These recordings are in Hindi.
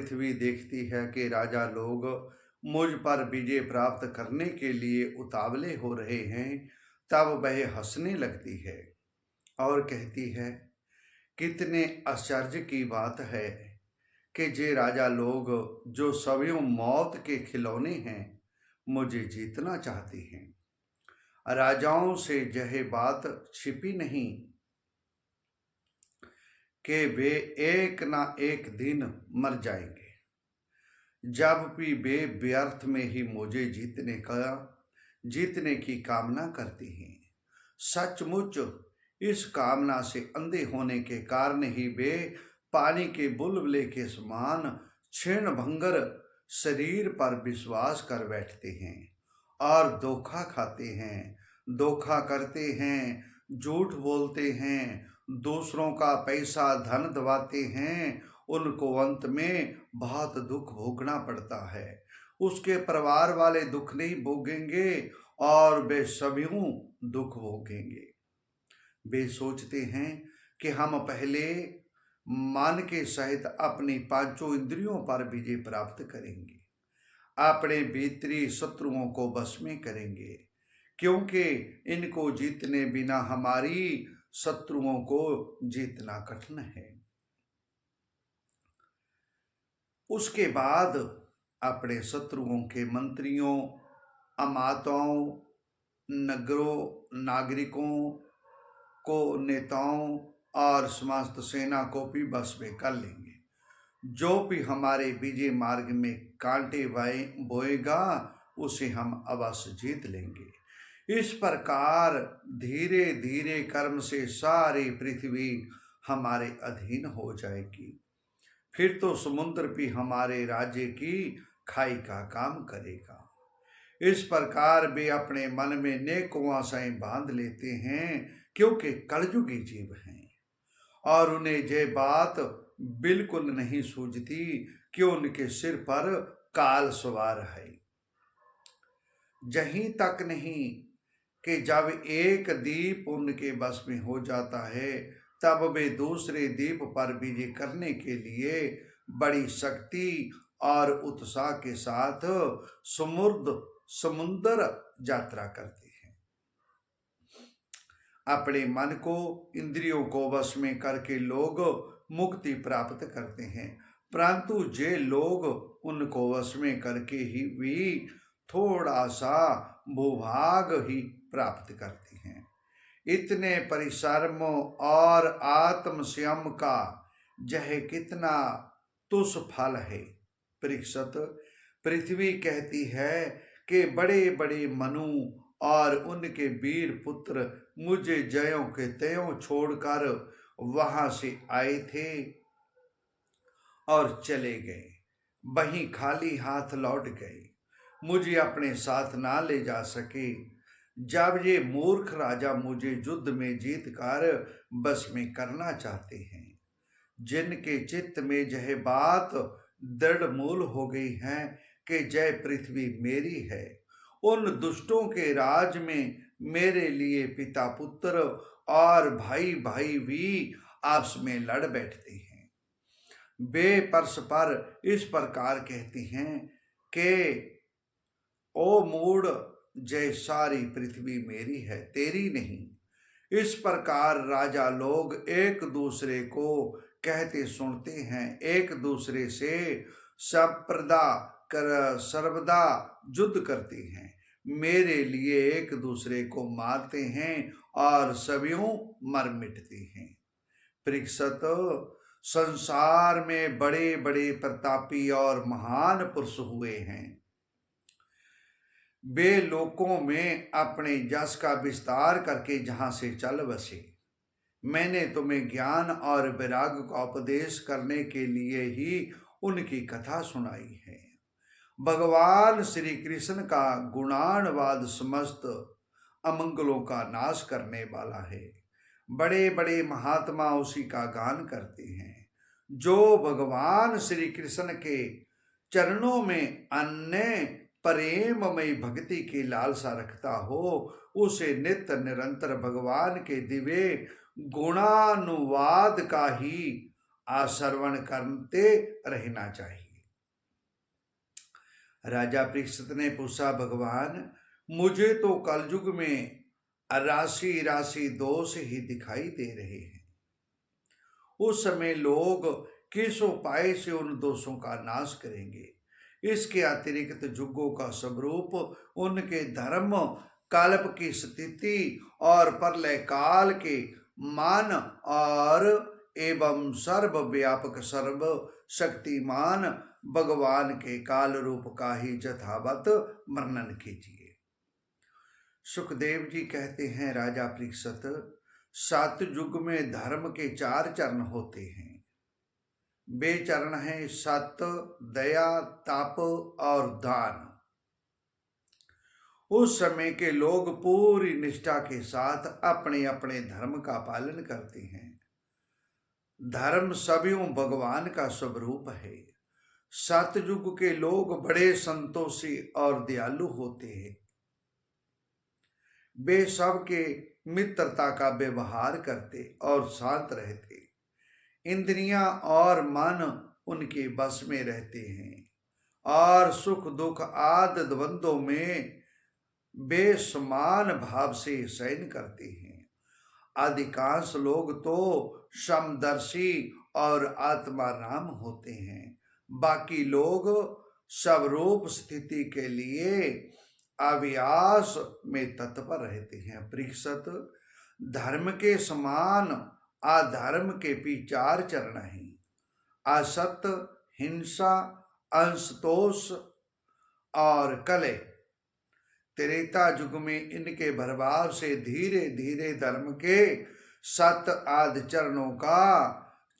पृथ्वी देखती है कि राजा लोग मुझ पर विजय प्राप्त करने के लिए उतावले हो रहे हैं, तब वह हंसने लगती है और कहती है, कितने आश्चर्य की बात है कि जे राजा लोग जो सभी मौत के खिलौने हैं, मुझे जीतना चाहती हैं। राजाओं से यह बात छिपी नहीं कि वे एक ना एक दिन मर जाएंगे। जब भी वे व्यर्थ में ही मुझे जीतने की कामना करती हैं। सचमुच इस कामना से अंधे होने के कारण ही वे पानी के बुलबुले के समान क्षीण भंगर शरीर पर विश्वास कर बैठते हैं और धोखा खाते हैं, धोखा करते हैं, झूठ बोलते हैं, दूसरों का पैसा धन दबाते हैं। उनको अंत में बहुत दुख भोगना पड़ता है। उसके परिवार वाले दुख नहीं भोगेंगे और वे सभी दुख भोगेंगे। वे सोचते हैं कि हम पहले मन के सहित अपनी पांचों इंद्रियों पर विजय प्राप्त करेंगे, अपने भीतरी शत्रुओं को वश में करेंगे, क्योंकि इनको जीतने बिना हमारी शत्रुओं को जीतना कठिन है। उसके बाद अपने शत्रुओं के मंत्रियों, अमात्यों, नगरों, नागरिकों को, नेताओं और समस्त सेना को भी वश में कर लेंगे। जो भी हमारे विजय मार्ग में कांटे बोएगा, उसे हम अवश्य जीत लेंगे। इस प्रकार धीरे धीरे कर्म से सारी पृथ्वी हमारे अधीन हो जाएगी। फिर तो समुद्र भी हमारे राज्य की खाई का काम करेगा। इस प्रकार वे अपने मन में नेकों आशाएं बांध लेते हैं, क्योंकि कलयुगी जीव हैं और उन्हें यह बात बिल्कुल नहीं सूझती कि उनके सिर पर काल सवार है। यहीं तक नहीं कि जब एक दीप उनके बस में हो जाता है, तब वे दूसरे द्वीप पर विजय करने के लिए बड़ी शक्ति और उत्साह के साथ समुद्र यात्रा करते हैं। अपने मन को, इंद्रियों को वश में करके लोग मुक्ति प्राप्त करते हैं, परंतु जे लोग उनको वश में करके ही भी थोड़ा सा भूभाग ही प्राप्त करते हैं। इतने परिश्रम और आत्म संयम का यह कितना तुच्छ फल है। परीक्षित, पृथ्वी कहती है कि बड़े बड़े मनु और उनके वीर पुत्र मुझे जयों के त्यों छोड़कर वहां से आए थे और चले गए, वहीं खाली हाथ लौट गए, मुझे अपने साथ ना ले जा सके। जब ये मूर्ख राजा मुझे युद्ध में जीत कर बस में करना चाहते हैं, जिनके चित्त में यह बात दृढ़ मूल हो गई है कि जय पृथ्वी मेरी है, उन दुष्टों के राज में मेरे लिए पिता पुत्र और भाई भाई भी आपस में लड़ बैठते हैं। वे परस्पर इस प्रकार कहते हैं कि ओ मूढ़, जय सारी पृथ्वी मेरी है, तेरी नहीं। इस प्रकार राजा लोग एक दूसरे को कहते सुनते हैं, एक दूसरे से सर्वदा युद्ध करते हैं, मेरे लिए एक दूसरे को मारते हैं और सभीयों मर मिटते हैं। परीक्षित, संसार में बड़े बड़े प्रतापी और महान पुरुष हुए हैं। वे लोकों में अपने यश का विस्तार करके जहां से चल बसे। मैंने तुम्हें ज्ञान और वैराग्य का उपदेश करने के लिए ही उनकी कथा सुनाई है। भगवान श्री कृष्ण का गुणानवाद समस्त अमंगलों का नाश करने वाला है। बड़े बड़े महात्मा उसी का गान करते हैं। जो भगवान श्री कृष्ण के चरणों में अन्य प्रेममय भक्ति की लालसा रखता हो, उसे नित्य निरंतर भगवान के दिव्य गुणानुवाद का ही आश्रवण करते रहना चाहिए। राजा परीक्षित ने पूछा, भगवान मुझे तो कलयुग में राशि राशि दोष ही दिखाई दे रहे हैं। उस समय लोग किस उपाय से उन दोषों का नाश करेंगे? इसके अतिरिक्त जुगों का स्वरूप, उनके धर्म, कल्प की स्थिति और प्रलय काल के मान और एवं सर्वव्यापक सर्व शक्तिमान भगवान के काल रूप का ही यथावत वर्णन कीजिए। सुखदेव जी कहते हैं, राजा परीक्षित, सतयुग में धर्म के 4 चरण होते हैं। वे चरण हैं सत्य, दया, तप और दान। उस समय के लोग पूरी निष्ठा के साथ अपने अपने धर्म का पालन करते हैं। धर्म सभी भगवान का स्वरूप है। सतयुग के लोग बड़े संतोषी और दयालु होते हैं। वे सबके मित्रता का व्यवहार करते और शांत रहते। इंद्रियां और मन उनके बस में रहते हैं और सुख दुख आदि द्वंद्वों में वे समान भाव से शयन करते हैं। अधिकांश लोग तो समदर्शी और आत्माराम होते हैं। बाकी लोग स्वरूप स्थिति के लिए अभ्यास में तत्पर रहते हैं। परीक्षित, धर्म के समान अधर्म के भी 4 चरण हैं। असत्य, हिंसा, असंतोष और कलह। त्रेता युग में इनके प्रभाव से धीरे धीरे धर्म के 7 आदि चरणों का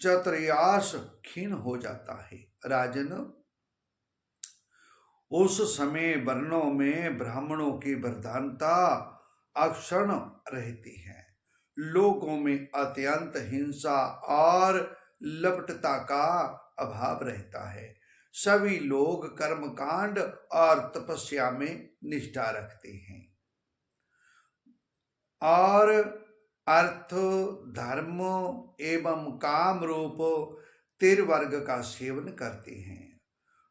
चतुर्यास क्षीण हो जाता है। राजन, उस समय वर्णों में ब्राह्मणों की प्रधानता अक्षुण्ण रहती है। लोगों में अत्यंत हिंसा और लपटता का अभाव रहता है। सभी लोग कर्मकांड और तपस्या में निष्ठा रखते हैं और अर्थ, धर्म एवं काम रूप त्रिवर्ग का सेवन करते हैं।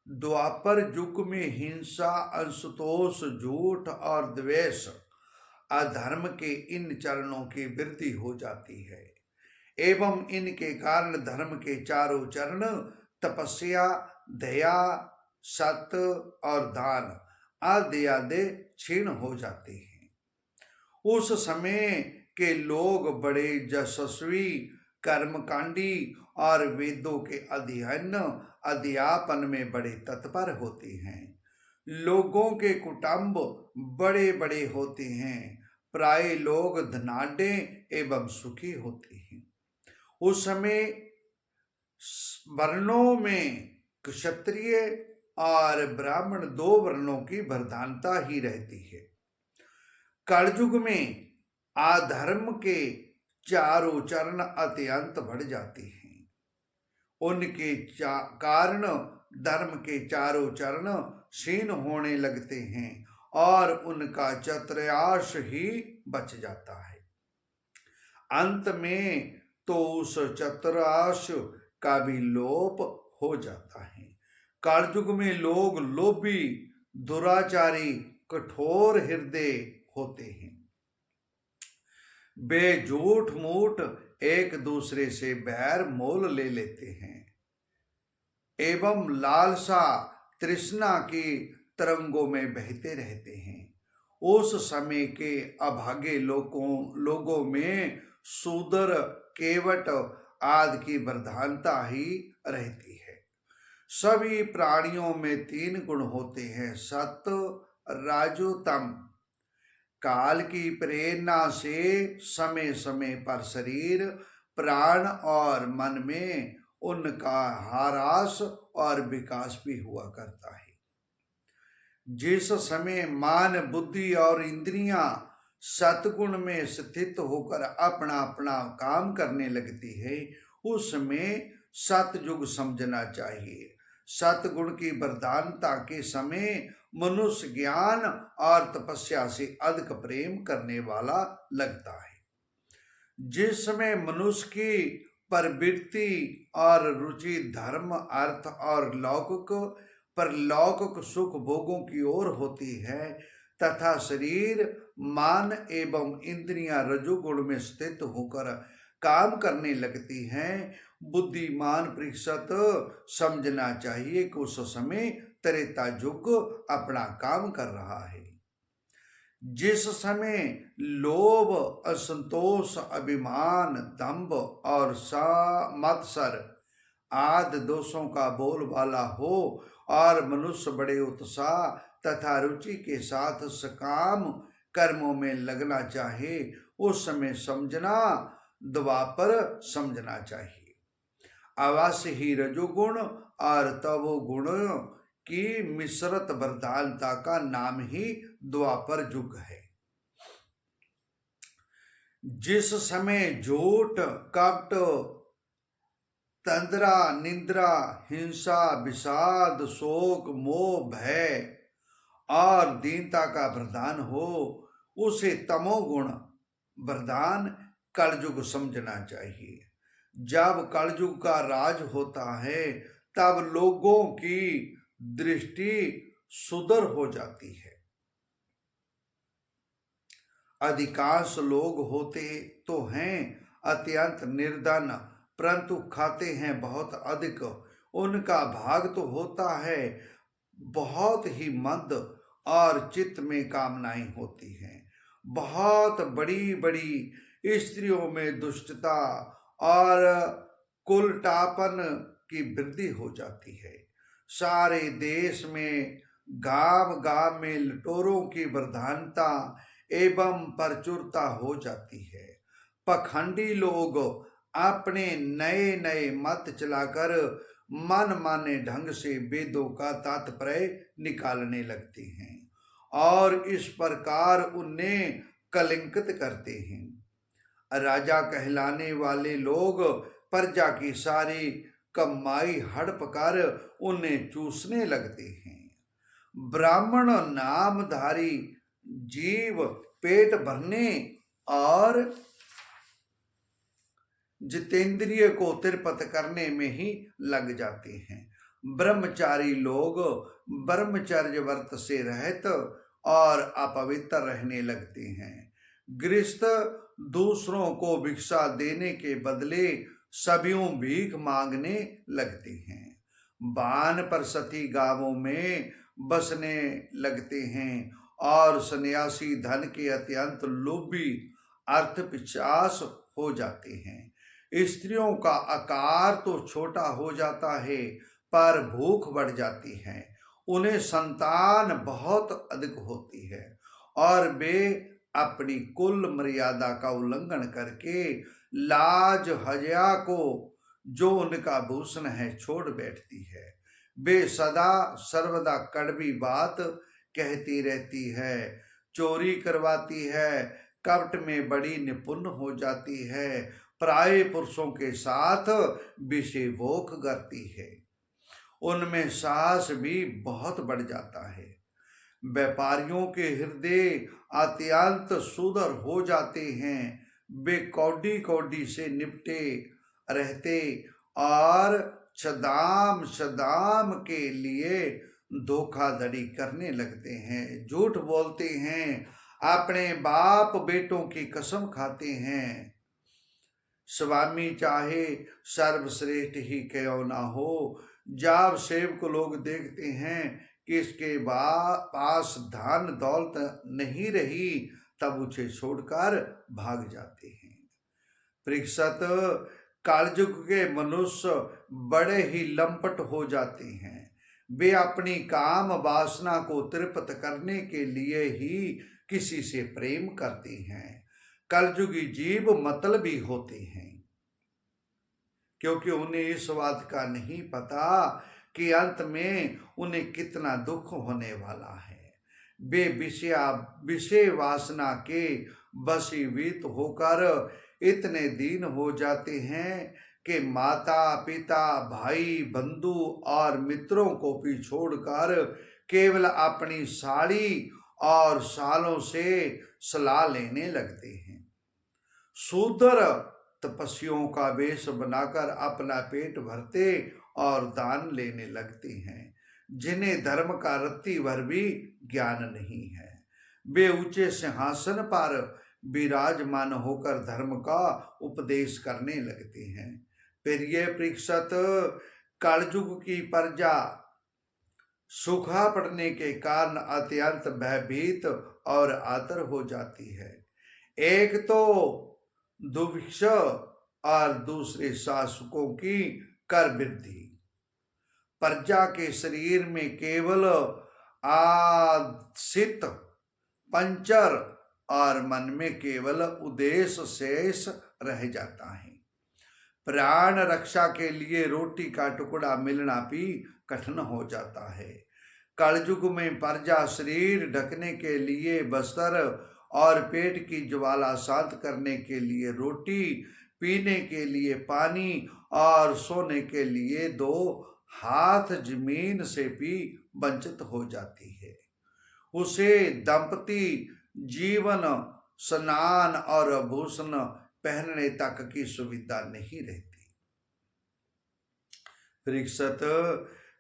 द्वापर युग में हिंसा, असंतोष, झूठ और द्वेष, अधर्म के इन चरणों की वृद्धि हो जाती है एवं इनके कारण धर्म के 4 चरण तपस्या, दया, सत्य और दान आदि आदि क्षीण हो जाते हैं। उस समय के लोग बड़े यशस्वी, कर्मकांडी और वेदों के अध्ययन अध्यापन में बड़े तत्पर होते हैं। लोगों के कुटुंब बड़े बड़े होते हैं। प्राय लोग धनाढ्य एवं सुखी होते हैं। उस समय वर्णों में क्षत्रिय और ब्राह्मण 2 वर्णों की प्रधानता ही रहती है। कलयुग में अधर्म के 4 चरण अत्यंत बढ़ जाते हैं। उनके कारण धर्म के 4 चरण क्षीण होने लगते हैं और उनका चतुर्यास ही बच जाता है। अंत में तो उस चतुर्यास का भी लोप हो जाता है। कलयुग में लोग लोभी, दुराचारी, कठोर हृदय होते हैं। वे झूठ मूठ एक दूसरे से बैर मोल ले लेते हैं एवं लालसा तृष्णा की तरंगों में बहते रहते हैं। उस समय के अभागे लोगों में शूद्र, केवट आदि की प्रधानता ही रहती है। सभी प्राणियों में 3 गुण होते हैं, सत्व, रजो, तम। काल की प्रेरणा से समय समय पर शरीर, प्राण और मन में उनका ह्रास और विकास भी हुआ करता है। जिस समय मान, बुद्धि और इंद्रियां सतगुण में स्थित होकर अपना अपना काम करने लगती है, उसमें सतयुग समझना चाहिए। सतगुण की प्रधानता के समय मनुष्य ज्ञान और तपस्या से अधिक प्रेम करने वाला लगता है। जिस समय मनुष्य की प्रवृत्ति और रुचि धर्म, अर्थ और लौकिक परलौकिक सुख भोगों की ओर होती है तथा शरीर, मान एवं इंद्रियां रजोगुण में स्थित होकर काम करने लगती हैं। बुद्धिमान परीक्षित समझना चाहिए कि उस समय त्रेता युग अपना काम कर रहा है। जिस समय लोभ, असंतोष, अभिमान, दंभ और मत्सर आदि दोषों का बोलबाला हो और मनुष्य बड़े उत्साह तथा रुचि के साथ सकाम कर्मों में लगना चाहे, उस समय समझना द्वापर समझना चाहिए। अवश्य ही रजोगुण और तमोगुण की मिश्रित वरदानता का नाम ही द्वापर युग है। जिस समय झूठ, कपट, तंद्रा, निंद्रा, हिंसा, विषाद, शोक, मोह, भय और दीनता का वरदान हो, उसे तमोगुण वरदान कलयुग समझना चाहिए। जब कलयुग का राज होता है तब लोगों की दृष्टि सुदर हो जाती है। अधिकांश लोग होते तो हैं अत्यंत निर्धन, परंतु खाते हैं बहुत अधिक। उनका भाग तो होता है बहुत ही मंद और चित्त में कामनाएं होती हैं। बहुत बड़ी बड़ी स्त्रियों में दुष्टता और कुलटापन की वृद्धि हो जाती है। सारे देश में गांव गांव में लटोरों की प्रधानता एवं प्रचुरता हो जाती है। पखंडी लोग अपने नए नए मत चलाकर मन माने ढंग से वेदों का तात्पर्य निकालने लगते हैं और इस प्रकार उन्हें कलंकित करते हैं। राजा कहलाने वाले लोग प्रजा की सारी कमाई हड़प कर उन्हें चूसने लगते हैं। ब्राह्मण नामधारी जीव पेट भरने और जितेंद्रिय को तिरपत करने में ही लग जाते हैं। ब्रह्मचारी लोग ब्रह्मचर्य व्रत से रहित और अपवित्र रहने लगते हैं। गृहस्थ दूसरों को भिक्षा देने के बदले सभीयों भीख मांगने लगते हैं। वानप्रस्थी गांवों में बसने लगते हैं और सन्यासी धन के अत्यंत लोभी अर्थपिशाच हो जाते हैं। स्त्रियों का आकार तो छोटा हो जाता है पर भूख बढ़ जाती है। उन्हें संतान बहुत अधिक होती है और वे अपनी कुल मर्यादा का उल्लंघन करके लाज हया को जो उनका भूषण है छोड़ बैठती है। वे सदा सर्वदा कड़वी बात कहती रहती है, चोरी करवाती है, कपट में बड़ी निपुण हो जाती है, पराये पुरुषों के साथ विषय भोग करती है। उनमें साहस भी बहुत बढ़ जाता है। व्यापारियों के हृदय अत्यंत सुदर हो जाते हैं। वे कौडी कौडी से निपटे रहते और सदाम सदाम के लिए धोखाधड़ी करने लगते हैं, झूठ बोलते हैं, अपने बाप बेटों की कसम खाते हैं। स्वामी चाहे सर्वश्रेष्ठ ही क्यों ना हो, जब सेवक लोग देखते हैं कि इसके पास धन दौलत नहीं रही तब उसे छोड़कर भाग जाते हैं। परीक्षित, कलयुग के मनुष्य बड़े ही लंपट हो जाते हैं। वे अपनी काम वासना को तृप्त करने के लिए ही किसी से प्रेम करते हैं। कलयुगी जीव मतलबी होते हैं क्योंकि उन्हें इस बात का नहीं पता कि अंत में उन्हें कितना दुख होने वाला है। वे विषय वासना के वशीभूत होकर इतने दीन हो जाते हैं कि माता पिता भाई बंधु और मित्रों को भी छोड़कर केवल अपनी साड़ी और सालों से सलाह लेने लगते हैं। शूद्र तपस्वियों का वेश बनाकर अपना पेट भरते और दान लेने लगते हैं। जिन्हें धर्म का रत्ती भर भी ज्ञान नहीं है। वे ऊंचे सिंहासन पर विराजमान होकर धर्म का उपदेश करने लगते हैं। फिर ये परीक्षित, कलयुग की प्रजा सूखा पड़ने के कारण अत्यंत भयभीत और आतर हो जाती है। एक तो दुर्भिक्ष और दूसरे शासकों की कर वृद्धि। प्रजा के शरीर में केवल आसित पंचर और मन में केवल उद्देश्य शेष रह जाता है। प्राण रक्षा के लिए रोटी का टुकड़ा मिलना भी कठिन हो जाता है। कलयुग में प्रजा शरीर ढकने के लिए वस्त्र और पेट की ज्वाला शांत करने के लिए रोटी, पीने के लिए पानी और सोने के लिए दो हाथ जमीन से भी वंचित हो जाती है। उसे दंपति जीवन, स्नान और आभूषण पहनने तक की सुविधा नहीं रहती। परीक्षित,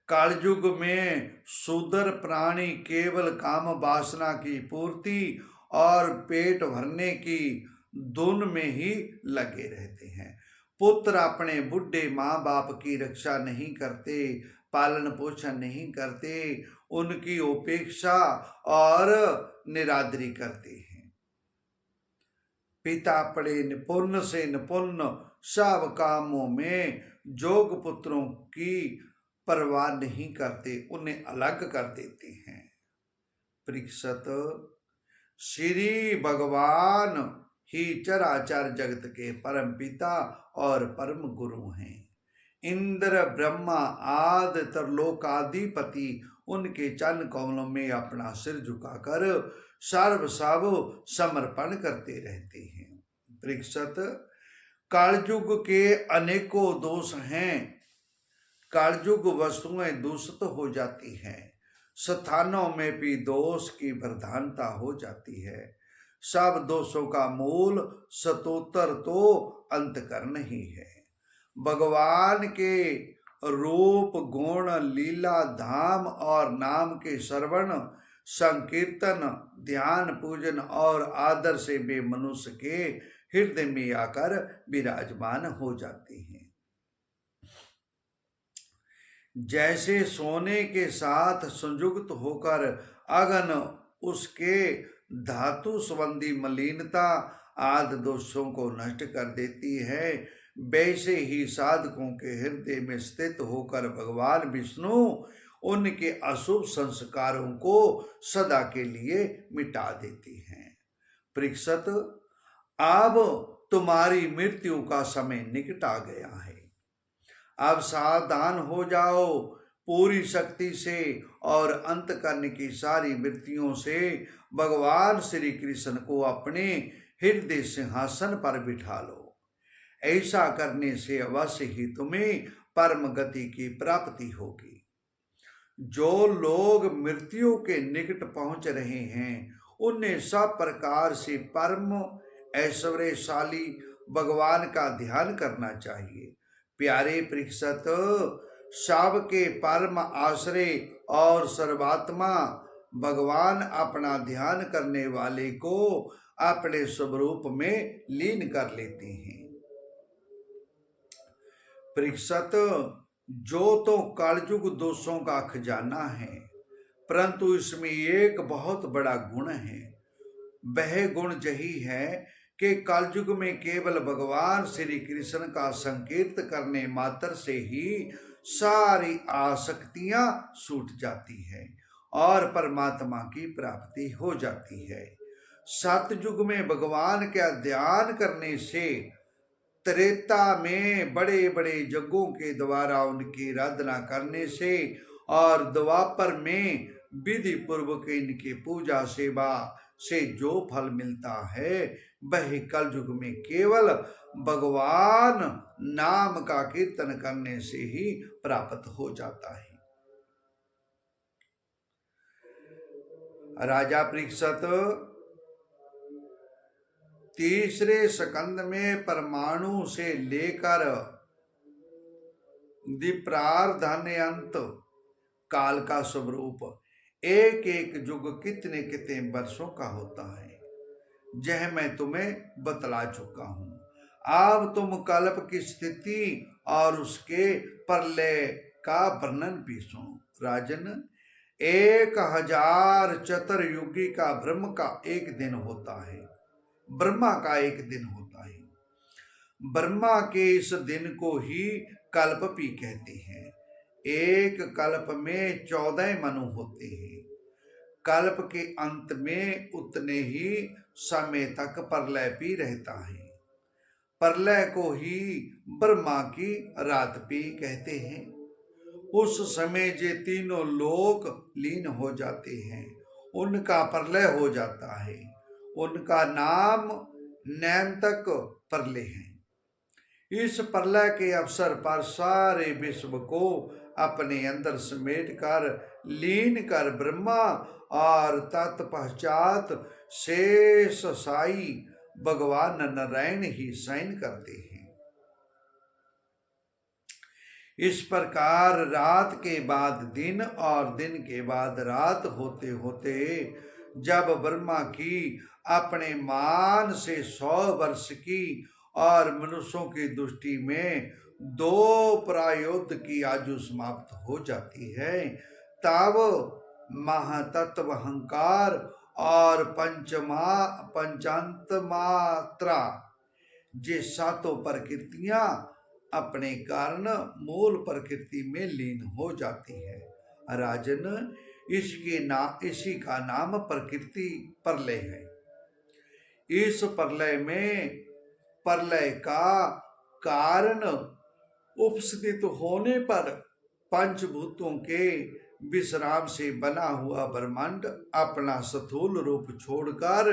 कलयुग में शूद्र प्राणी केवल काम वासना की पूर्ति और पेट भरने की धुन में ही लगे रहते हैं। पुत्र अपने बुढ़े माँ बाप की रक्षा नहीं करते, पालन पोषण नहीं करते, उनकी उपेक्षा और निरादरी करते हैं। पिता अपने निपुण से निपुण सब कामों में जोग पुत्रों की परवाह नहीं करते, उन्हें अलग कर देते हैं। परीक्षित, श्री भगवान ही चराचर जगत के परम पिता और परम गुरु हैं। इंद्र, ब्रह्मा आदि त्रिलोकाधिपति उनके चरण कमलों में अपना सिर झुकाकर सर्व समर्पण करते रहते हैं। परीक्षित, कलयुग के अनेकों दोष हैं। कलयुग वस्तुएं दूषित हो जाती हैं, स्थानों में भी दोष की प्रधानता हो जाती है। सब दोषों का मूल सतोत्तर तो अंतकरण ही है। भगवान के रूप, गुण, लीला, धाम और नाम के श्रवण, संकीर्तन, ध्यान, पूजन और आदर से वे मनुष्य के हृदय में आकर विराजमान हो जाते हैं। जैसे सोने के साथ संयुक्त होकर अग्नि उसके धातु संबंधी मलिनता आदि दोषों को नष्ट कर देती है, वैसे ही साधकों के हृदय में स्थित होकर भगवान विष्णु उनके अशुभ संस्कारों को सदा के लिए मिटा देती हैं। परीक्षित, अब तुम्हारी मृत्यु का समय निकट आ गया है। अब सावधान हो जाओ, पूरी शक्ति से और अंतकरण की सारी वृत्तियों से भगवान श्री कृष्ण को अपने हृदय सिंहासन पर बिठा लो। ऐसा करने से अवश्य ही तुम्हें परम गति की प्राप्ति होगी। जो लोग मृत्यु के निकट पहुंच रहे हैं उन्हें सब प्रकार से परम ऐश्वर्यशाली भगवान का ध्यान करना चाहिए। प्यारे परीक्षित, सबके परम आश्रय और सर्वात्मा भगवान अपना ध्यान करने वाले को अपने स्वरूप में लीन कर लेते हैं। परीक्षित, जो तो कलयुग दोषों का खजाना है, परंतु इसमें एक बहुत बड़ा गुण है। वह गुण यही है कि कलयुग में केवल भगवान श्री कृष्ण का संकीर्त करने मात्र से ही सारी आसक्तियां छूट जाती है और परमात्मा की प्राप्ति हो जाती है। सतयुग में भगवान का ध्यान करने से, त्रेता में बड़े बड़े यज्ञों के द्वारा उनकी आराधना करने से और द्वापर में विधि पूर्वक इनकी पूजा सेवा से जो फल मिलता है वह कलयुग में केवल भगवान नाम का कीर्तन करने से ही प्राप्त हो जाता है। राजा परीक्षित, तीसरे स्कंद में परमाणु से लेकर द्विप्रार्धन्यंत काल का स्वरूप एक एक युग कितने कितने वर्षों का होता है, यह मैं तुम्हें बतला चुका हूं। अब तुम कल्प की स्थिति और उसके प्रलय का वर्णन भी सुनो। राजन, 1000 चतुर्युगी का ब्रह्म का एक दिन होता है, ब्रह्मा का एक दिन होता है। ब्रह्मा के इस दिन को ही कल्प भी कहते हैं। एक कल्प में 14 मनु होते हैं। कल्प के अंत में उतने ही समय तक प्रलय भी रहता है। प्रलय को ही ब्रह्मा की रात भी कहते हैं। उस समय जे तीनों लोक लीन हो जाते हैं, उनका प्रलय हो जाता है। उनका नाम नैमित्तिक प्रलय है। इस प्रलय के अवसर पर सारे विश्व को अपने अंदर समेट कर लीन कर ब्रह्मा और तत्पश्चात शेष साई भगवान नारायण ही शयन करते हैं। इस प्रकार रात के बाद दिन और दिन के बाद रात होते होते जब ब्रह्मा की अपने मान से 100 वर्ष की और मनुष्यों की दृष्टि में 2 प्रायोद्ध की आयु समाप्त हो जाती है, तब महातत्व अहंकार और पंचांत मात्रा जे सातों प्रकृतियां अपने कारण मूल प्रकृति में लीन हो जाती है। राजन, इसी का नाम प्रकृति प्रलय है। इस प्रलय में प्रलय का कारण उपस्थित होने पर पंचभूतों के विश्राम से बना हुआ ब्रह्मांड अपना स्थूल रूप छोड़कर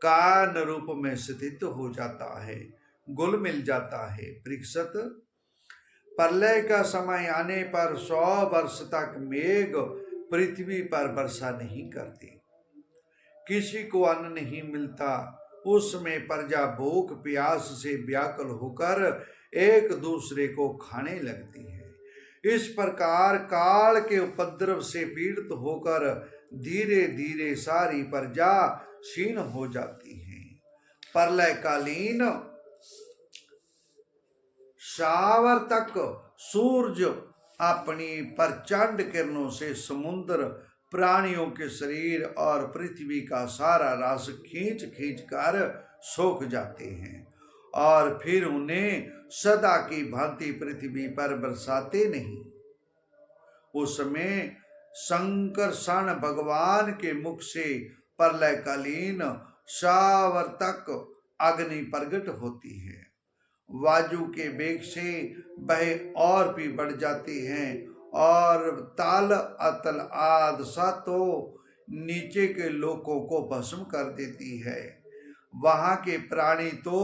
कारण रूप में स्थित हो जाता है, घुल मिल जाता है। परीक्षित, प्रलय का समय आने पर 100 वर्ष तक मेघ पृथ्वी पर वर्षा नहीं करते, किसी को अन्न नहीं मिलता। उसमें प्रजा भूख प्यास से व्याकुल होकर एक दूसरे को खाने लगती है। इस प्रकार काल के उपद्रव से पीड़ित होकर धीरे धीरे सारी प्रजा क्षीण हो जाती है। प्रलयकालीन सावर्तक सूर्य अपनी प्रचंड किरणों से समुद्र, प्राणियों के शरीर और पृथ्वी का सारा रस खींच खींच कर सोख जाते हैं और फिर उन्हें सदा की भांति पृथ्वी पर बरसाते नहीं। उसमें संकर्षण भगवान के मुख से प्रलयकालीन सावर्तक अग्नि प्रकट होती है। वायु के वेग से वह और भी बढ़ जाती हैं और ताल अतल आदि सातों नीचे के लोकों को भस्म कर देती है। वहां के प्राणी तो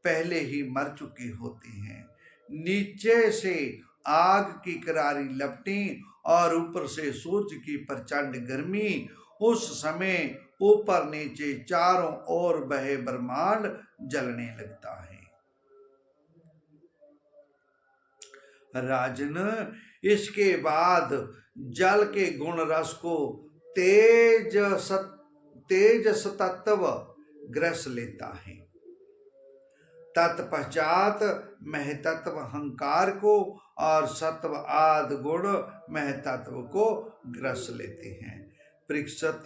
पहले ही मर चुके होते हैं। नीचे से आग की करारी लपटी और ऊपर से सूर्य की प्रचंड गर्मी। उस समय ऊपर नीचे चारों ओर वह ब्रह्मांड जलने लगता है। राजन, इसके बाद जल के गुण रस को तेज तत्व ग्रस लेता है। तत्पश्चात महतत्व अहंकार को और सत्व आदि गुण महतत्व को ग्रस लेते हैं। परीक्षित,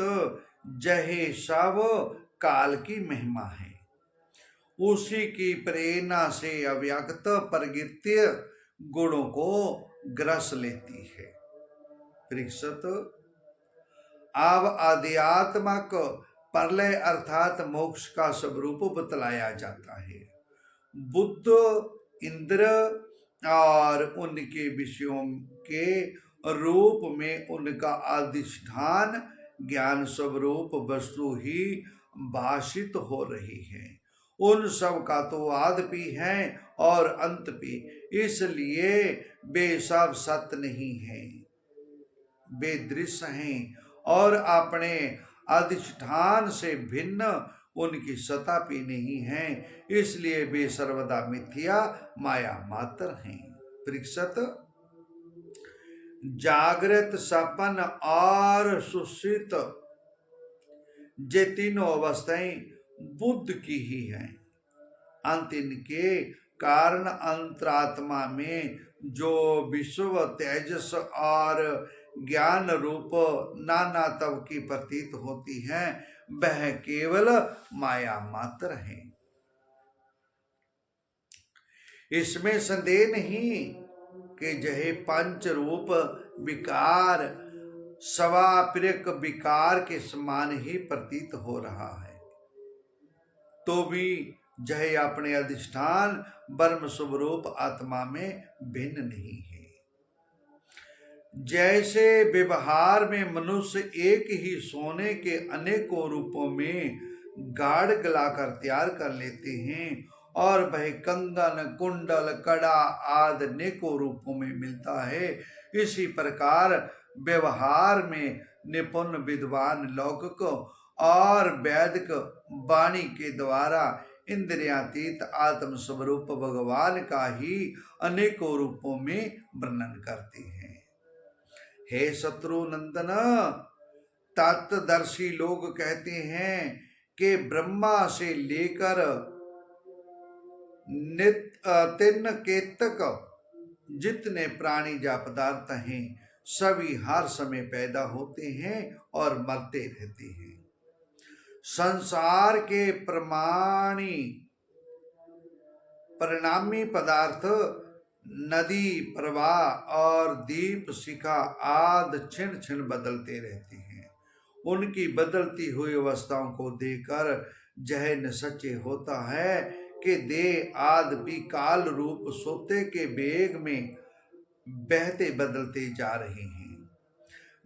जहे सब काल की महिमा है, उसी की प्रेरणा से अव्यक्त प्रकृति गुणों को ग्रस लेती है। परीक्षित, अब आध्यात्मक प्रलय अर्थात मोक्ष का स्वरूप बतलाया जाता है। बुद्ध, इंद्र और उनके विषयों के रूप में उनका अधिष्ठान ज्ञान स्वरूप वस्तु ही भाषित हो रही है। उन सब का तो आदि भी है और अंत भी, इसलिए वे सब सत्य नहीं हैं, वे दृश्य हैं और अपने अधिष्ठान से भिन्न उनकी सत्ता भी नहीं है, इसलिए वे सर्वदा मिथ्या माया मात्र हैं। परीक्षित, जागृत, सपन और सुषुप्त, ये तीनों अवस्थाएं बुद्ध की ही हैं। अंत इनके कारण अंतरात्मा में जो विश्व, तेजस और ज्ञान रूप नाना तव की प्रतीत होती है, वह केवल माया मात्र है। इसमें संदेह नहीं कि जहे पंच रूप विकार स्वाप्रिक विकार के समान ही प्रतीत हो रहा है, तो भी जहे अपने अधिष्ठान ब्रह्म स्वरूप आत्मा में भिन्न नहीं है। जैसे व्यवहार में मनुष्य एक ही सोने के अनेकों रूपों में गाढ़ गलाकर तैयार कर लेते हैं और वह कंगन, कुंडल, कड़ा आदि अनेकों रूपों में मिलता है, इसी प्रकार व्यवहार में निपुण विद्वान लौकिक और वैदिक वाणी के द्वारा इंद्रियातीत आत्म स्वरूप भगवान का ही अनेकों रूपों में वर्णन करते हैं। हे शत्रुनंदन, तत्वदर्शी लोग कहते हैं कि ब्रह्मा से लेकर तिन केतक जितने प्राणी जा पदार्थ हैं, सभी हर समय पैदा होते हैं और मरते रहते हैं। संसार के परिणामी पदार्थ नदी, प्रवाह और दीप शिखा आदि क्षण क्षण बदलते रहते हैं। उनकी बदलती हुई अवस्थाओं को देखकर जहन सचे होता है कि देह आदि भी काल रूप सोते के वेग में बहते बदलते जा रहे हैं।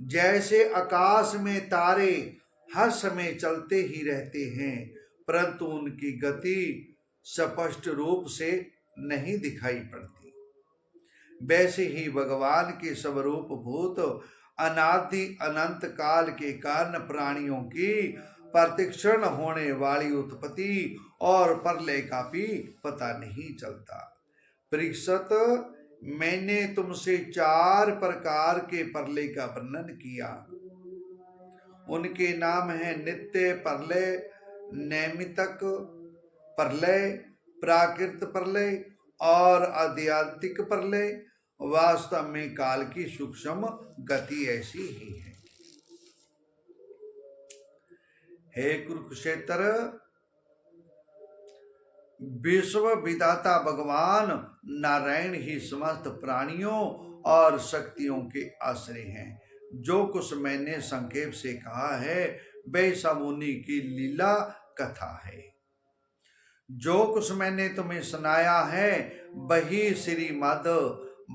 जैसे आकाश में तारे हर समय चलते ही रहते हैं, परंतु उनकी गति स्पष्ट रूप से नहीं दिखाई पड़ती, वैसे ही भगवान के स्वरूप भूत अनादि अनंत काल के कारण प्राणियों की प्रतिक्षण होने वाली उत्पत्ति और प्रलय का भी पता नहीं चलता। परीक्षित, मैंने तुमसे 4 प्रकार के प्रलय का वर्णन किया। उनके नाम हैं नित्य प्रलय, नैमित्तिक प्रलय, प्राकृत प्रलय और आध्यात्मिक प्रलय। वास्तव में काल की सूक्ष्म गति ऐसी ही है। हे कुरुक्षेत्र, विश्व विधाता भगवान नारायण ही समस्त प्राणियों और शक्तियों के आश्रय हैं। जो कुछ मैंने संक्षेप से कहा है वह सब उन्हीं की लीला कथा है। जो कुछ मैंने तुम्हें सुनाया है वही श्रीमद्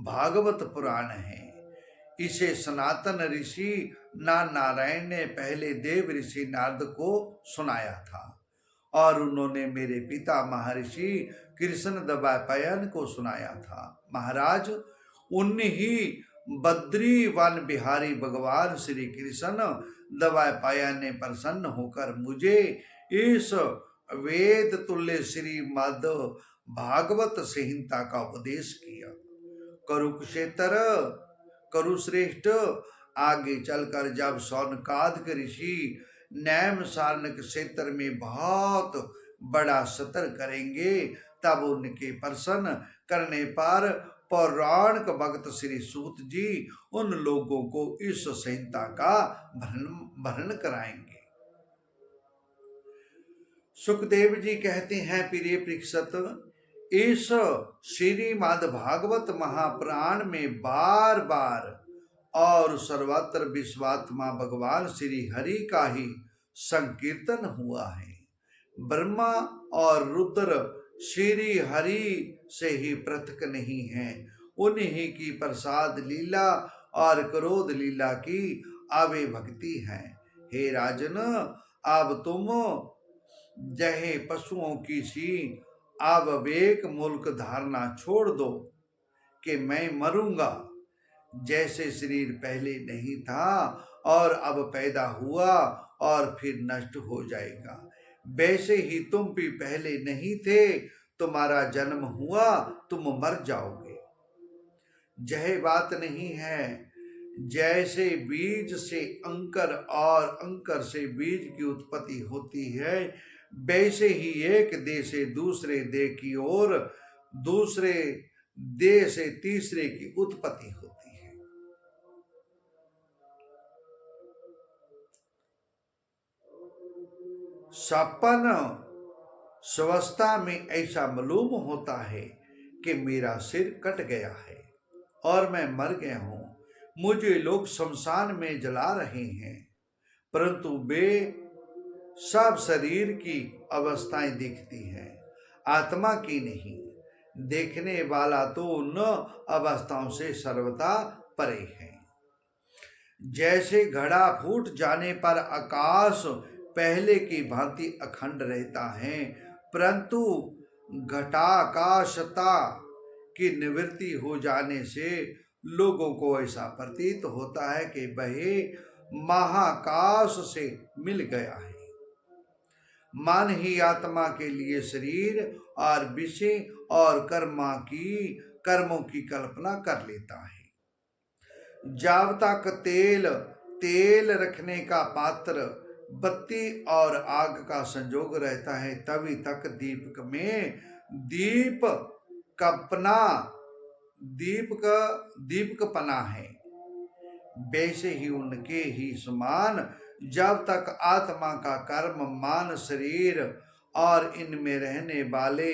भागवत पुराण है। इसे सनातन ऋषि नारायण ने पहले देव ऋषि नारद को सुनाया था और उन्होंने मेरे पिता महर्षि कृष्ण द्वैपायन को सुनाया था। महाराज, उन्हीं बद्री वन बिहारी भगवान श्री कृष्ण द्वैपायन ने प्रसन्न होकर मुझे इस वेद तुल्य श्रीमद् भागवत संहिता का उपदेश किया। कुरुक्षेत्र, कुरुश्रेष्ठ, आगे चलकर जब शौनकादिक ऋषि नैम सारण्य क्षेत्र में बहुत बड़ा सत्र करेंगे, तब उनके प्रसन्न करने पर पौराणिक भक्त श्री सूत जी उन लोगों को इस संहिता का वर्णन कराएंगे। सुखदेव जी कहते हैं, प्रिय परीक्षित, इस श्रीमद् भागवत महापुराण में बार बार और सर्वत्र विश्वात्मा भगवान श्री हरि का ही संकीर्तन हुआ है। ब्रह्मा और रुद्र श्री हरि से ही पृथक नहीं है, उन्हीं की प्रसाद लीला और क्रोध लीला की आवे भक्ति है। हे राजन, अब तुम जहे पशुओं की सी अविवेक मूर्ख धारणा छोड़ दो कि मैं मरूंगा। जैसे शरीर पहले नहीं था और अब पैदा हुआ और फिर नष्ट हो जाएगा, वैसे ही तुम भी पहले नहीं थे, तुम्हारा जन्म हुआ, तुम मर जाओगे। यह बात नहीं है जैसे बीज से अंकर और अंकर से बीज की उत्पत्ति होती है, वैसे ही एक देह से दूसरे देह की ओर, दूसरे देह से तीसरे की उत्पत्ति होती है। सपन स्वस्था में ऐसा मालूम होता है कि मेरा सिर कट गया है और मैं मर गया हूं। मुझे लोग शमशान में जला रहे हैं, परंतु वे सब शरीर की अवस्थाएं दिखती हैं, आत्मा की नहीं। देखने वाला तो उन अवस्थाओं से सर्वथा परे है। जैसे घड़ा फूट जाने पर आकाश पहले की भांति अखंड रहता है, परंतु घटाकाशता की निवृत्ति हो जाने से लोगों को ऐसा प्रतीत होता है कि वह महाकाश से मिल गया है। मन ही आत्मा के लिए शरीर और विषय और कर्मों की कल्पना कर लेता है। जब तक तेल रखने का पात्र, बत्ती और आग का संजोग रहता है, तभी तक दीपक में दीपकपना है। वैसे ही उनके ही समान जब तक आत्मा का कर्म, मान, शरीर और इनमें रहने वाले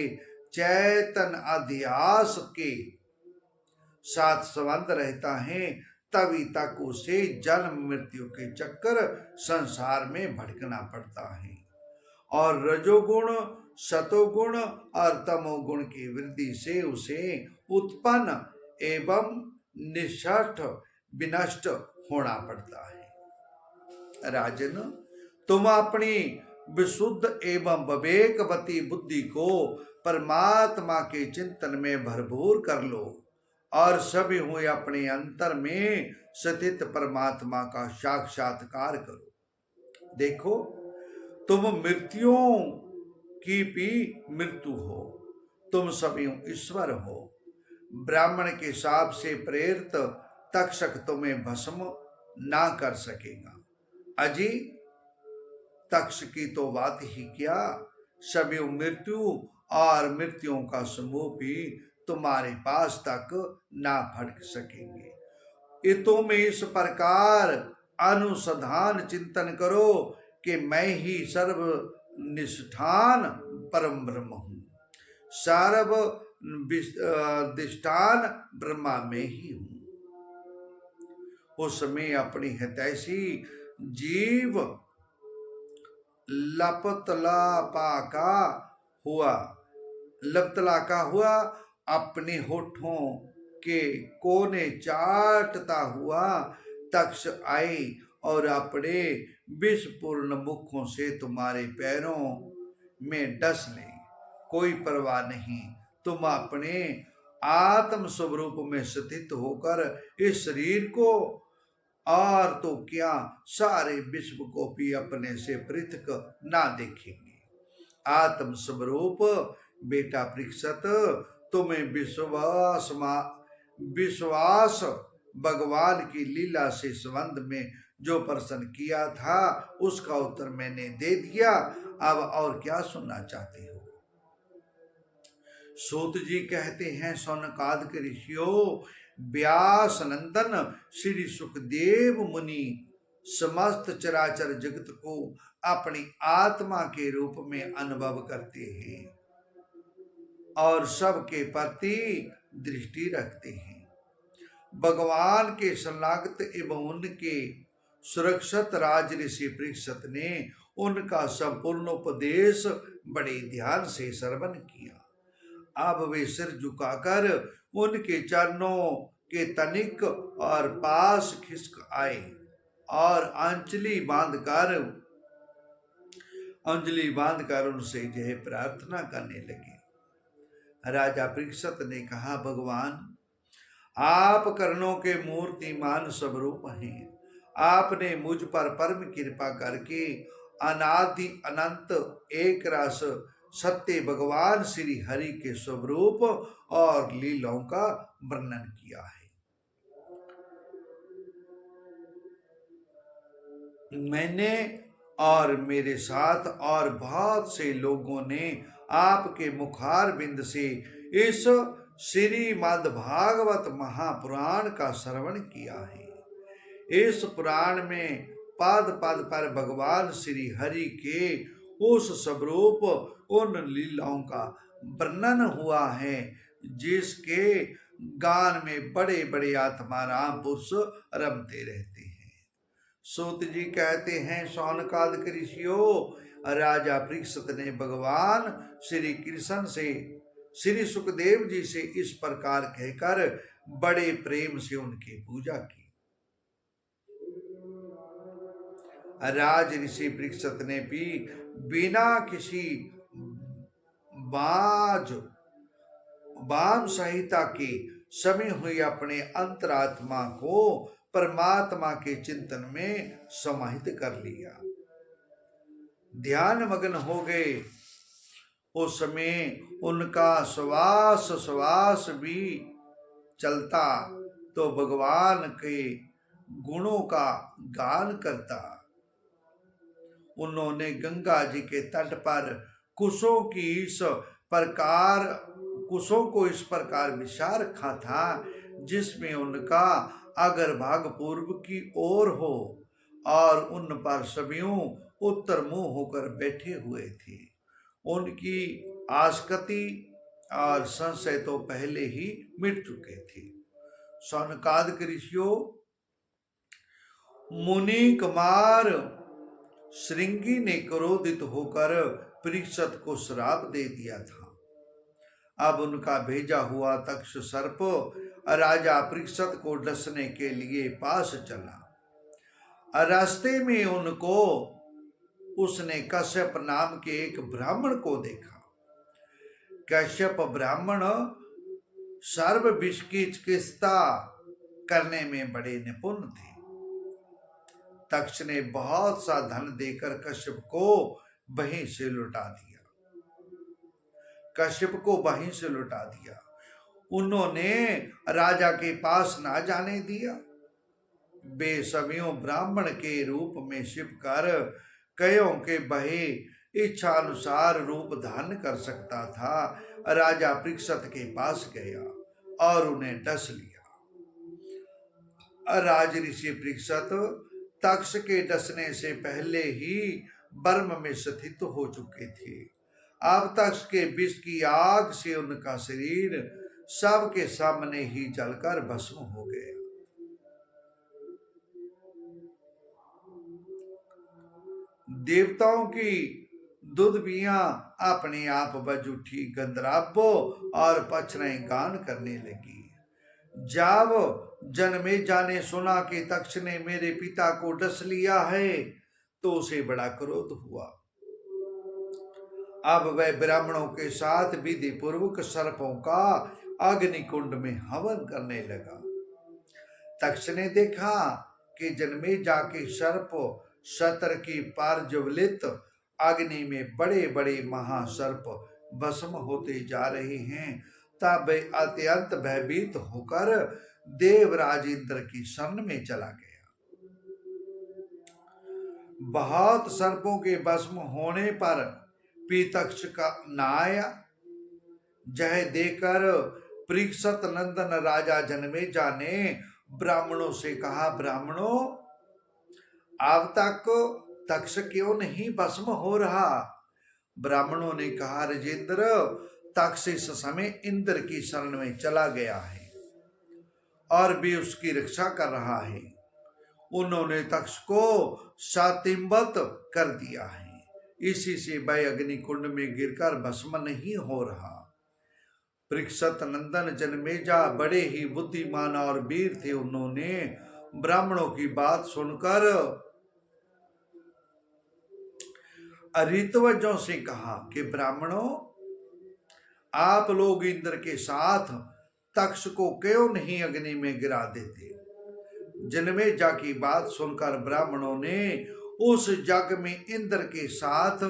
चैतन अध्यास के साथ संबंध रहता है, तभी तक उसे जन्म मृत्यु के चक्कर संसार में भटकना पड़ता है। और रजोगुण, सतोगुण और तमोगुण की वृद्धि से उसे उत्पन्न एवं विनष्ट होना पड़ता है। राजन, तुम अपनी विशुद्ध एवं विवेकवती बुद्धि को परमात्मा के चिंतन में भरपूर कर लो और सभी हुए अपने अंतर में स्थित परमात्मा का साक्षात्कार करो। देखो, तुम मृत्युओं की भी मृत्यु हो, तुम सभी ईश्वर हो। ब्राह्मण के शाप से प्रेरित तक्षक तुम्हें भस्म ना कर सकेगा। अजी, तक्ष की तो बात ही क्या, सभी मृत्यु और मृत्युओं का समूह भी तुम्हारे पास तक ना फटक सकेंगे। ये तुम इस प्रकार अनुसंधान चिंतन करो कि मैं ही सर्वनिष्ठान परम ब्रह्म हूँ, सर्वदिष्टान ब्रह्मा में ही हूँ। उसमें अपनी हितैषी जीव लपतला हुआ अपने होठों के कोने चाटता हुआ तक्ष आई और अपने विषपूर्ण मुखों से तुम्हारे पैरों में डस ले। कोई परवाह नहीं, तुम अपने आत्म स्वरूप में स्थित होकर इस शरीर को और तो क्या सारे विश्व को भी अपने से पृथक ना देखेंगे। आत्म स्वरूप बेटा परीक्षित, तुम्हें विश्वास भगवान की लीला से संबंध में जो प्रश्न किया था उसका उत्तर मैंने दे दिया। अब और क्या सुनना चाहते हो? सूत जी कहते हैं, सौनकादिक ऋषियों, व्यास नंदन श्री सुखदेव मुनि समस्त चराचर जगत को अपनी आत्मा के रूप में अनुभव करते हैं और सबके प्रति दृष्टि रखते हैं। भगवान के संलागत एवं उनके सुरक्षित राज ऋषि परीक्षित ने उनका संपूर्ण उपदेश बड़े ध्यान से श्रवण किया। अब वे सिर झुकाकर उनके चरणों के तनिक और पास खिसक आए और अंजलि बांधकर उनसे यह प्रार्थना करने लगे। राजा परीक्षित ने कहा, भगवान, आप कर्णों के मूर्तिमान स्वरूप हैं। आपने मुझ पर परम कृपा करके अनादि अनंत एक रस सत्य भगवान श्री हरि के स्वरूप और लीलाओं का वर्णन किया है। मैंने और मेरे साथ और बहुत से लोगों ने आपके मुखार बिंद से इस श्रीमद् भागवत महापुराण का श्रवण किया है। इस पुराण में पद पद पर भगवान श्री हरि के उस स्वरूप उन लीलाओं का वर्णन हुआ है जिसके गान में बड़े बड़े आत्माराम पुरुष रमते रहते हैं। सूत जी कहते हैं, शौनकादिक ऋषियों, राजा परीक्षित ने भगवान श्री कृष्ण से श्री सुखदेव जी से इस प्रकार कहकर बड़े प्रेम से उनकी पूजा की। राज ऋषि परीक्षित ने भी बिना किसी वाम संहिता की समी हुई अपने अंतरात्मा को परमात्मा के चिंतन में समाहित कर लिया, ध्यान मग्न हो गए। उस समय उनका श्वास श्वास भी चलता तो भगवान के गुणों का गान करता। उन्होंने गंगा जी के तट पर कुशों को इस प्रकार बिछा रखा था जिसमें उनका अग्रभाग पूर्व की ओर हो और उन पर सभीयों उत्तर मुंह होकर बैठे हुए थे। उनकी आसक्ति और संशय तो पहले ही मिट चुके थे। शौनकादिक ऋषियों, मुनि कुमार श्रृंगी ने क्रोधित होकर परीक्षित को श्राप दे दिया था। अब उनका भेजा हुआ तक्ष सर्प राजा परीक्षित को डसने के लिए पास चला। रास्ते में उसने कश्यप नाम के एक ब्राह्मण को देखा। कश्यप ब्राह्मण सर्व विष की चिकित्सा करने में बड़े निपुण थे। तक्ष ने बहुत सा धन देकर कश्यप को वहीं से लुटा दिया। उन्होंने राजा के पास ना जाने दिया। वे सभीयों ब्राह्मण के रूप में शिव कर कयों के बहे इच्छा अनुसार रूप धारण कर सकता था। राजा परीक्षित के पास गया और उन्हें डस लिया। राज ऋषि परीक्षित तक्ष के डसने से पहले ही बर्म में स्थित हो चुके थे। अब तक्ष के विष की आग से उनका शरीर सबके सामने ही जलकर भस्म हो गया। देवताओं की दुदबियां अपने आप बज उठी, गंधर्वो और पछने गान करने लगी। जब जनमेजा ने सुना कि तक्ष ने मेरे पिता को डस लिया है तो उसे बड़ा क्रोध हुआ। अब वह ब्राह्मणों के साथ विधि पूर्वक सर्पों का अग्निकुंड में हवन करने लगा। तक्ष ने देखा कि जन्मेजा के सर्प शतर की पारज्वलित अग्नि में बड़े बड़े महासर्प भस्म होते जा रहे हैं। तब वह अत्यंत भयभीत होकर देवराज इंद्र की शरण में चला गया। बहुत सर्पों के भस्म होने पर पीतक्ष का नाया जय देकर परीक्षित नंदन राजा जनमेजा ने ब्राह्मणों से कहा, ब्राह्मणों, अब तक तक्ष क्यों नहीं भस्म हो रहा? ब्राह्मणों ने कहा, राजेंद्र, तक्ष इस समय इंद्र की शरण में चला गया है और भी उसकी रक्षा कर रहा है। उन्होंने तक्ष को शातिंबत कर दिया है, इसी से वह अग्निकुंड में गिरकर भस्म नहीं हो रहा। परीक्षित नंदन जनमेजा बड़े ही बुद्धिमान और वीर थे। उन्होंने ब्राह्मणों की बात सुनकर ऋतवजों से कहा कि ब्राह्मणों, आप लोग इंद्र के साथ तक्ष को क्यों नहीं अग्नि में गिरा देते? जनमेजा की बात सुनकर ब्राह्मणों ने उस यज्ञ में इंद्र के साथ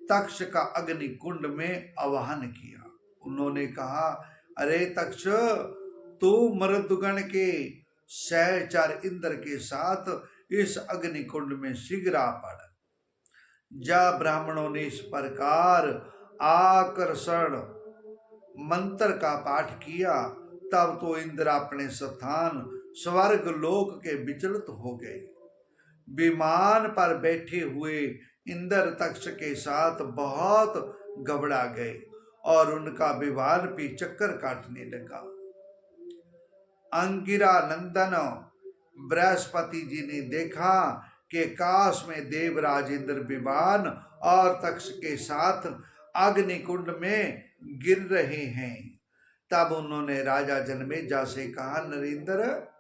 तक्ष का अग्नि कुंड में आवाहन किया। उन्होंने कहा, अरे तक्ष, तू मरुदगण के सहचर इंद्र के साथ इस अग्निकुंड में शीघ्र आ पड़। जब ब्राह्मणों ने इस प्रकार आकर्षण मंत्र का पाठ किया, तब तो इंद्र अपने स्थान स्वर्ग लोक के विचलित हो गए। विमान पर बैठे हुए इंद्र तक्ष के साथ बहुत घबरा गए और उनका विमान भी चक्कर काटने लगा। अंगिरा नंदन बृहस्पति जी ने देखा कि काश में देवराज इंद्र विमान और तक्ष के साथ अग्निकुंड में गिर रहे हैं। तब उन्होंने राजा जनमेजा से कहा, नरेंद्र,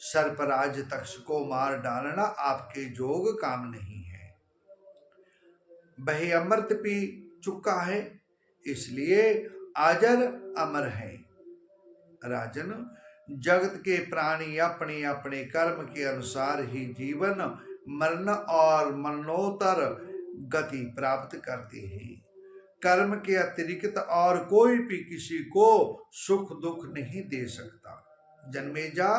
सर्पराज तक्ष को मार डालना आपके जोग काम नहीं है। वह अमृत पी चुका है, इसलिए अजर अमर है। राजन, जगत के प्राणी अपने अपने कर्म के अनुसार ही जीवन मरण और मरणोत्तर गति प्राप्त करते हैं। कर्म के अतिरिक्त और कोई भी किसी को सुख दुख नहीं दे सकता। जन्मेजा,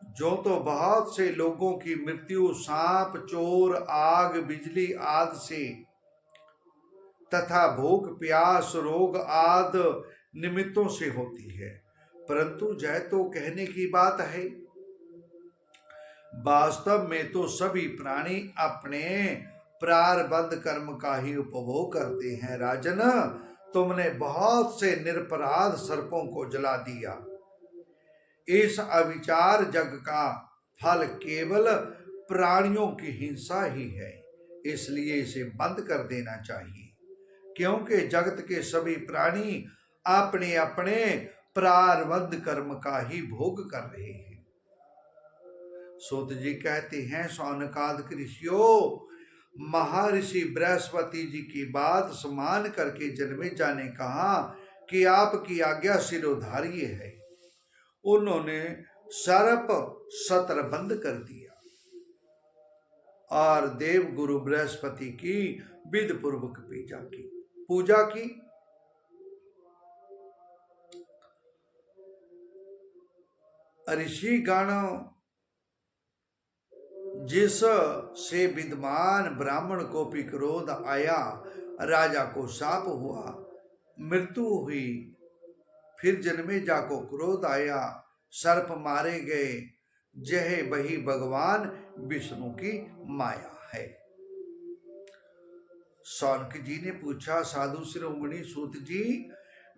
जो तो बहुत से लोगों की मृत्यु सांप, चोर, आग, बिजली आदि से तथा भूख, प्यास, रोग आदि निमित्तों से होती है, परंतु यह तो कहने की बात है। वास्तव में तो सभी प्राणी अपने प्रारब्ध कर्म का ही उपभोग करते हैं। राजन, तुमने बहुत से निरपराध सर्पों को जला दिया। इस अविचार जग का फल केवल प्राणियों की हिंसा ही है, इसलिए इसे बंद कर देना चाहिए, क्योंकि जगत के सभी प्राणी अपने अपने प्रारब्ध कर्म का ही भोग कर रहे हैं। सूत जी कहते हैं, शौनकादिक ऋषियों, महर्षि बृहस्पति जी की बात समान करके जन्मेजा ने कहा कि आपकी आज्ञा सिरोधार्य है। उन्होंने सर्प सत्र बंद कर दिया और देव गुरु बृहस्पति की विधि पूर्वक पूजा की। ऋषि गण जिस से विद्वान ब्राह्मण को भी क्रोध आया, राजा को शाप हुआ, मृत्यु हुई। फिर जन्मेजा को क्रोध आया, सर्प मारे गए। यह वही भगवान विष्णु की माया है। शौनक जी ने पूछा, साधु शिरोमणि सूत जी,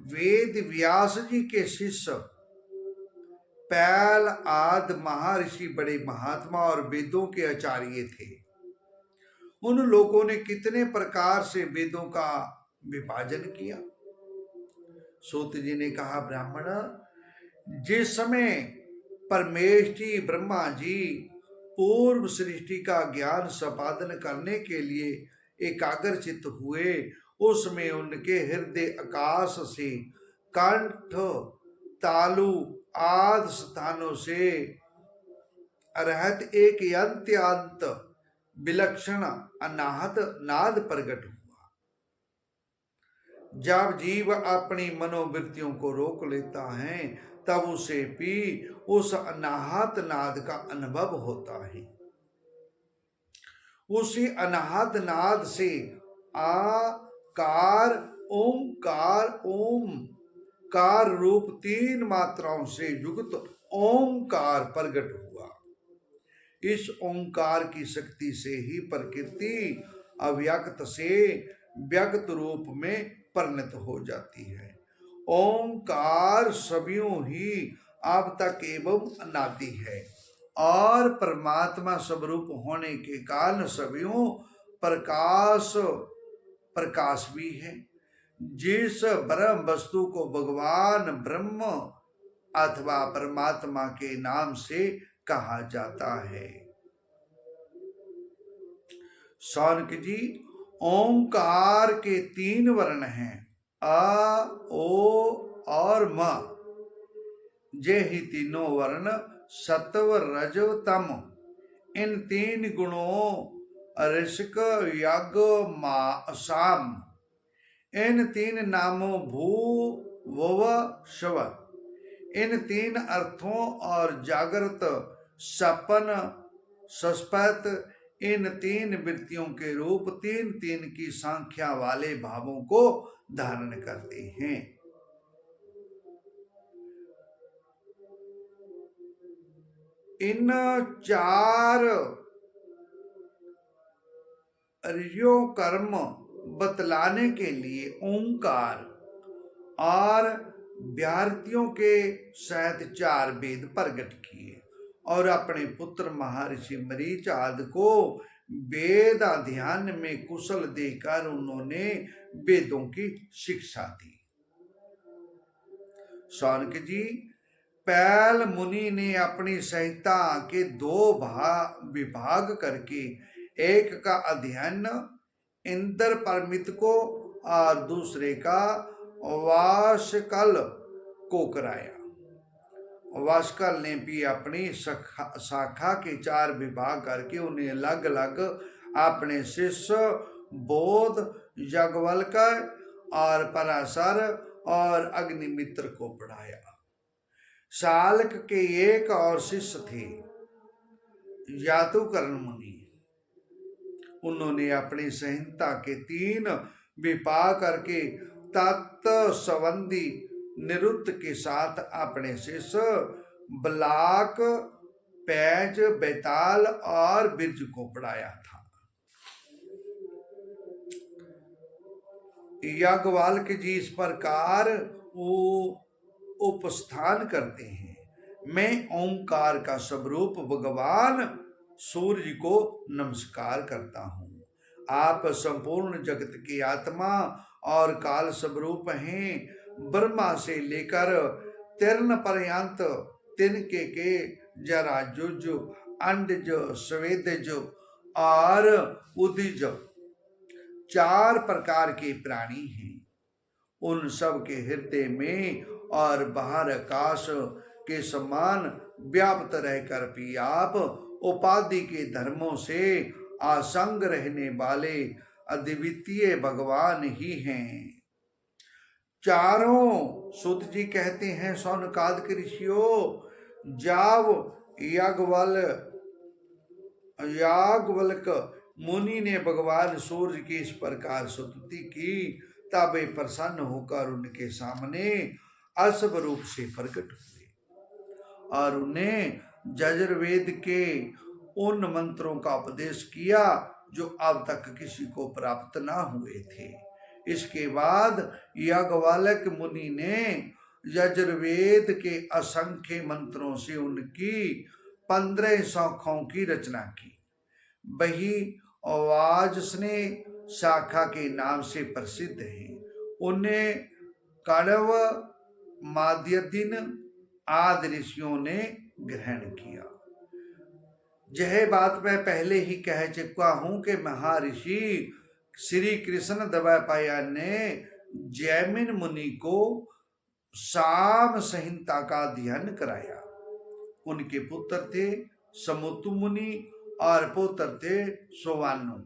वेद व्यास जी के शिष्य पैल आदि महर्षि बड़े महात्मा और वेदों के आचार्य थे। उन लोगों ने कितने प्रकार से वेदों का विभाजन किया। सूत जी ने कहा, ब्राह्मण, जिस समय परमेष्ठी ब्रह्मा जी पूर्व सृष्टि का ज्ञान संपादन करने के लिए एकाग्रचित्त हुए, उसमें उनके हृदय आकाश से कंठ, तालु आदि स्थानों से अरहत एक अत्यंत विलक्षण अनाहत नाद प्रकट हुआ। जब जीव अपनी मनोवृत्तियों को रोक लेता है, तब उसे भी उस अनाहत नाद का अनुभव होता है। उसी अनाहत नाद से आकार, ओंकार, ओम कार रूप 3 मात्राओं से युक्त ओंकार प्रकट हुआ। इस ओंकार की शक्ति से ही प्रकृति अव्यक्त से व्यक्त रूप में परिणत हो जाती है। ओंकार सभीयों ही अब तक एवं अनादि है और परमात्मा स्वरूप होने के कारण सभीयों प्रकाश भी है। जिस ब्रह्म वस्तु को भगवान ब्रह्म अथवा परमात्मा के नाम से कहा जाता है। शौनक जी, ओंकार के 3 वर्ण हैं, अ, ओ और म। ये ही तीनों वर्ण सत्व, रजव, तम, इन 3 गुणों ऋषिक, यज्ञ, साम, इन 3 नामों भू, वव, शव, इन 3 अर्थों और जागृत सपन, सस्पत, इन तीन वृत्तियों के रूप तीन तीन की संख्या वाले भावों को धारण करते हैं। इन चार ऋजो कर्म बतलाने के लिए ओंकार और व्याहृतियों के सहित चार वेद प्रकट किए और अपने पुत्र महर्षि मरीच आदि को वेद अध्ययन में कुशल देकर उन्होंने वेदों की शिक्षा दी। शौनक जी, पैल मुनि ने अपनी संहिता के दो विभाग करके एक का अध्ययन इंद्र परमित को और दूसरे का वाशकल को कराया। वाशकल ने भी अपनी शाखा के चार विभाग करके उन्हें अलग अलग अपने शिष्य बोध, याज्ञवल्क और पराशर और अग्निमित्र को पढ़ाया। शाल्क के एक और शिष्य थे, यातुकर्ण मुनि। उन्होंने अपनी संहिता के तीन विभाग करके तत्व संबंधी निरुक्त के साथ अपने शिष्य बलाक, पैज, बैताल और बिरज को पढ़ाया था। याज्ञवल्क जी इस प्रकार उपस्थान करते हैं, मैं ओंकार का स्वरूप भगवान सूर्य को नमस्कार करता हूँ। आप संपूर्ण जगत की आत्मा और काल स्वरूप हैं। ब्रह्मा से लेकर तिर्ण पर्यंत तिनके के जरा जुज, अंडज, स्वेदज और उदिज चार प्रकार के प्राणी हैं। उन सब के हृदय में और बाहर आकाश के समान व्याप्त रहकर भी आप उपाधि के धर्मों से असंग रहने वाले अद्वितीय भगवान ही हैं। चारों सूत जी कहते हैं, शौनकादिक ऋषियों, जब याज्ञवल्क मुनि ने भगवान सूर्य की इस प्रकार स्तुति की, तब वे प्रसन्न होकर उनके सामने अश्व रूप से प्रकट हुए और उन्हें यजुर्वेद के उन मंत्रों का उपदेश किया जो अब तक किसी को प्राप्त न हुए थे। इसके बाद याज्ञवल्क मुनि ने यजुर्वेद के असंख्य मंत्रों से उनकी 15 शाखाओं की रचना की। वही वाजस्ने शाखा के नाम से प्रसिद्ध है। उन्हें कण्व, माद्यदिन आदि ऋषियों ने ग्रहण किया। यह बात मैं पहले ही कह चुका हूं कि महर्षि श्री कृष्ण द्वैपायन ने जैमिन मुनि को साम संहिता का अध्ययन कराया। उनके पुत्र थे समुतु मुनि और पुत्र थे सोवानु।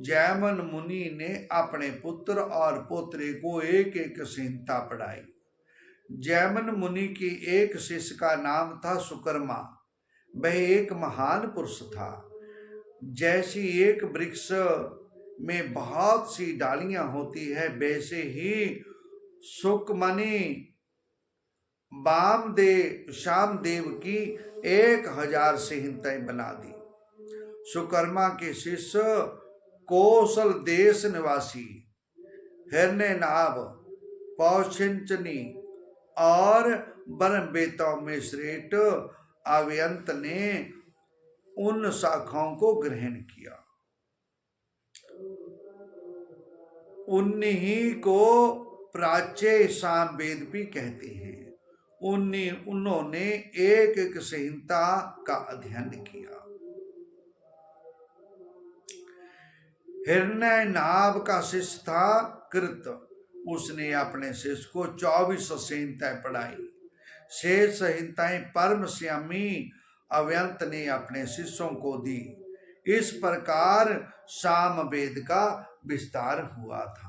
जैमिन मुनि ने अपने पुत्र और पोत्रे को एक एक संहिता पढ़ाई। जैमिन मुनि की एक शिष्य का नाम था सुकर्मा। वह एक महान पुरुष था। जैसी एक वृक्ष में बहुत सी डालियां होती है, वैसे ही सुकमणि शामदेव की 1000 संहिताएं बना दी। सुकर्मा के शिष्य कौशल देश निवासी हिरण्यनाभ, पौछिंचनी और वनवेताओं में श्रेष्ठ अव्यंत ने उन शाखाओं को ग्रहण किया। उन्हीं को प्राच्य सामवेद भी कहते हैं। उन्होंने एक एक संहिता का अध्ययन किया। हिरण्यनाभ का शिष्य था कृत। उसने अपने शिष्य को 24 संहिताएं पढ़ाई। शेष संहिताएं परमश्यामी अव्यंत ने अपने शिष्यों को दी। इस प्रकार सामवेद का विस्तार हुआ था।